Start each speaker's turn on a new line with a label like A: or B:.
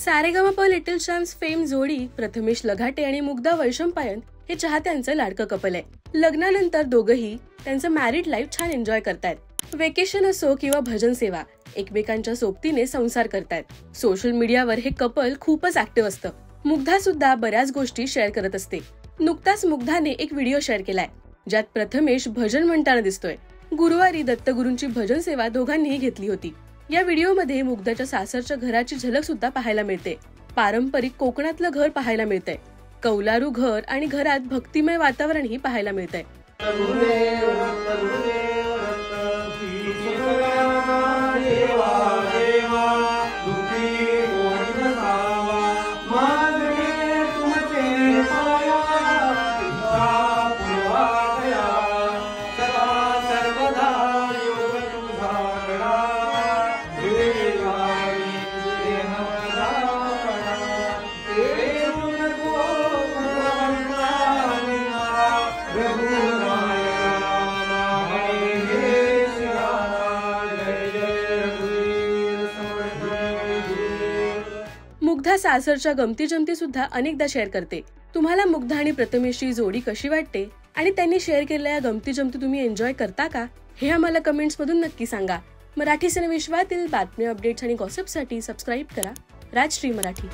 A: Sa Re Ga Ma Pa little champs fame जोडी प्रथमेश लघाटे आणि मुग्धा वैशंपायन हे चाहत्यांचं लाडकं कपल आहे। लग्नानंतर दोघंही त्यांचं मॅरिड लाईफ छान एन्जॉय करतायत। वेकेशन असो किंवा भजन सेवा, एकमेकांच्या सोबतीने संसार करतायत। सोशल मीडियावर हे कपल खूपच ऍक्टिव्ह असतं। मुग्धा सुद्धा बऱ्याच गोष्टी शेअर करत असते। नुकताच मुग्धाने एक व्हिडिओ शेअर केलाय ज्यात प्रथमेश भजन म्हणताना दिसतोय। गुरुवारी दत्तगुरूंची भजन सेवा दोघांनीही घेतली होती। या व्हिडिओमध्ये मुग्धाच्या सासरच्या घराची झलक सुद्धा पाहायला मिळते। पारंपरिक कोकणातलं घर पाहायला मिळतंय। कौलारू घर आणि घरात भक्तिमय वातावरणही पाहायला मिळतंय। मुग्धा सासरच्या गमती जमती सुद्धा अनेकदा शेअर करते। तुम्हाला मुग्धा आणि प्रथमेशची जोडी कशी वाटते आणि त्यांनी शेअर केलेल्या गमती जमती तुम्ही एन्जॉय करता का, हे आम्हाला कमेंट्स मधून नक्की सांगा। मराठी सिनेविश्वातील बातम्या, अपडेट्स आणि गॉसिपसाठी सबस्क्राईब करा राजश्री मराठी।